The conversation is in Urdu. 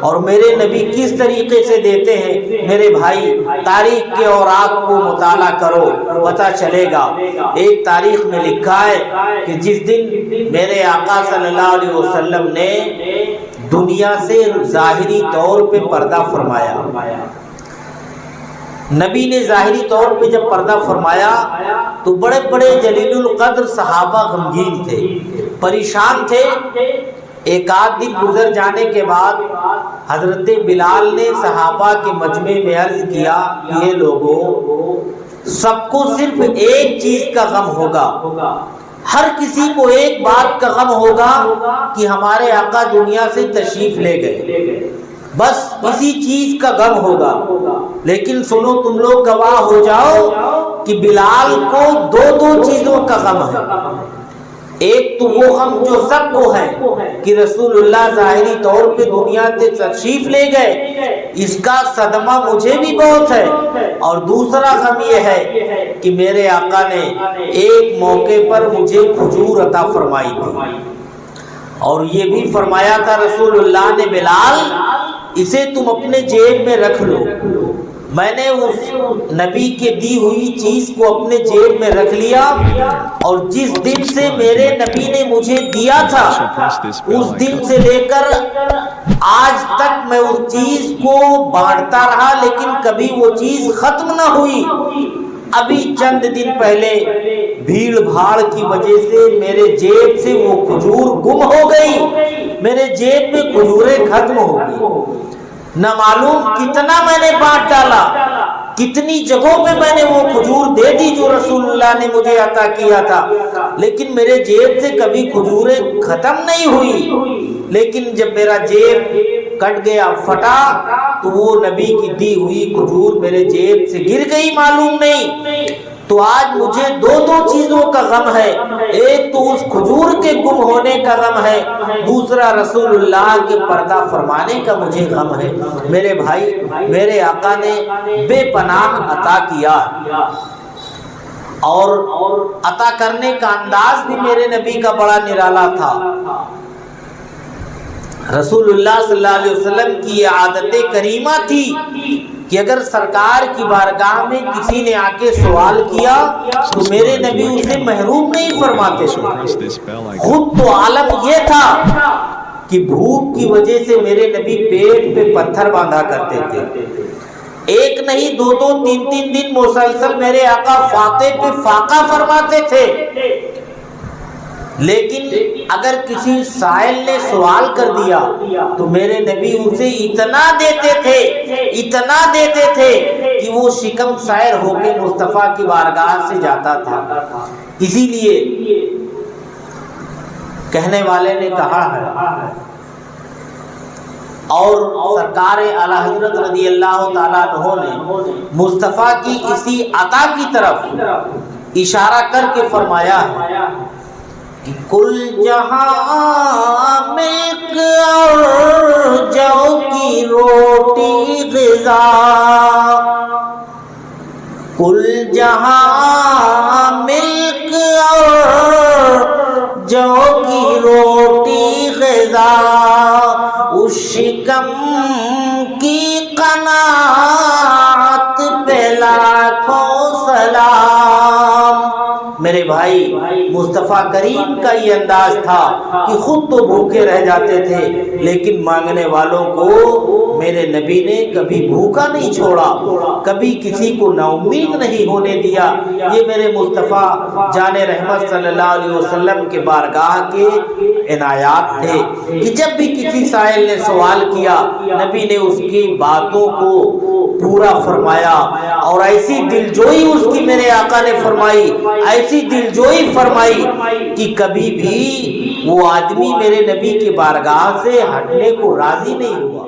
اور میرے نبی کس طریقے سے دیتے ہیں میرے بھائی، تاریخ کے اوراق کو مطالعہ کرو، پتہ چلے گا۔ ایک تاریخ میں لکھا ہے کہ جس دن میرے آقا صلی اللہ علیہ وسلم نے دنیا سے ظاہری طور پہ پردہ فرمایا، نبی نے ظاہری طور پہ جب پردہ فرمایا تو بڑے بڑے جلیل القدر صحابہ غمگین تھے، پریشان تھے۔ ایک آدھ دن گزر جانے کے بعد حضرت بلال نے صحابہ کے مجمع میں عرض کیا، یہ لوگوں، سب کو صرف ایک چیز کا غم ہوگا، ہر کسی کو ایک بات کا غم ہوگا کہ ہمارے آقا دنیا سے تشریف لے گئے، بس اسی چیز کا غم ہوگا۔ لیکن سنو، تم لوگ گواہ ہو جاؤ کہ بلال کو دو چیزوں کا غم ہے۔ ایک تو وہ غم جو سب کو ہے کہ رسول اللہ ظاہری طور پہ دنیا سے تشریف لے گئے، اس کا صدمہ مجھے بھی بہت ہے، اور دوسرا غم یہ ہے کہ میرے آقا نے ایک موقع پر مجھے کھجور عطا فرمائی تھی، اور یہ بھی فرمایا تھا رسول اللہ نے، بلال اسے تم اپنے جیب میں رکھ لو۔ میں نے اس نبی کے دی ہوئی چیز کو اپنے جیب میں رکھ لیا، اور جس دن سے میرے نبی نے مجھے دیا تھا اس دن سے لے کر آج تک میں اس چیز کو بانٹتا رہا، لیکن کبھی وہ چیز ختم نہ ہوئی۔ ابھی چند دن پہلے بھیڑ بھاڑ کی وجہ سے میرے جیب سے وہ کھجور گم ہو گئی، میرے جیب میں کھجوریں ختم ہو گئی، نہ معلوم کتنا میں نے بانٹ ڈالا، کتنی جگہوں پہ میں نے وہ کھجور دے دی جو رسول اللہ نے مجھے عطا کیا تھا، لیکن میرے جیب سے کبھی کھجوریں ختم نہیں ہوئی۔ لیکن جب میرا جیب کٹ گیا، پھٹا، تو وہ نبی کی دی ہوئی کھجور میرے جیب سے گر گئی، معلوم نہیں۔ تو آج مجھے دو چیزوں کا غم ہے، ایک تو اس کھجور کے گم ہونے کا غم ہے، دوسرا رسول اللہ کے پردہ فرمانے کا مجھے غم ہے۔ میرے بھائی، میرے آقا نے بے پناہ عطا کیا، اور عطا کرنے کا انداز بھی میرے نبی کا بڑا نرالا تھا۔ رسول اللہ صلی اللہ علیہ وسلم کی یہ عادت کریمہ تھی کہ اگر سرکار کی بارگاہ میں کسی نے آ کے سوال کیا تو میرے نبی اسے محروم نہیں فرماتے تھے۔ خود تو عالم یہ تھا کہ بھوک کی وجہ سے میرے نبی پیٹ پہ پتھر باندھا کرتے تھے، ایک نہیں دو تین دن مسلسل میرے آقا فاقے پہ فاقہ فرماتے تھے۔ لیکن اگر کسی سائل نے سوال کر دیا تو میرے نبی اسے اتنا دیتے تھے کہ وہ شکم سائر ہو کے مصطفیٰ کی بارگاہ سے جاتا تھا۔ اسی لیے کہنے والے نے کہا ہے، اور سرکار اعلی حضرت رضی اللہ تعالیٰ عنہ نے مصطفیٰ کی اسی عطا کی طرف اشارہ کر کے فرمایا ہے کہ کل جہاں ملک اور جو کی روٹی غذا، کل جہاں ملک اور جو کی روٹی غذا، اس شکم کی قناعت پہ لاکھوں سلام۔ میرے بھائی، مصطفیٰ کریم کا یہ انداز تھا کہ خود تو بھوکے رہ جاتے تھے، لیکن مانگنے والوں کو میرے نبی نے کبھی بھوکا نہیں چھوڑا، کبھی کسی کو نا امید نہیں ہونے دیا۔ یہ میرے مصطفیٰ جان رحمت صلی اللہ علیہ وسلم کے بارگاہ کے عنایات تھے کہ جب بھی کسی سائل نے سوال کیا، نبی نے اس کی باتوں کو پورا فرمایا، اور ایسی دلجوئی اس کی میرے آقا نے فرمائی، ایسی دلجوئی فرمائی کہ کبھی بھی وہ آدمی میرے نبی کی بارگاہ سے ہٹنے کو راضی نہیں ہوا۔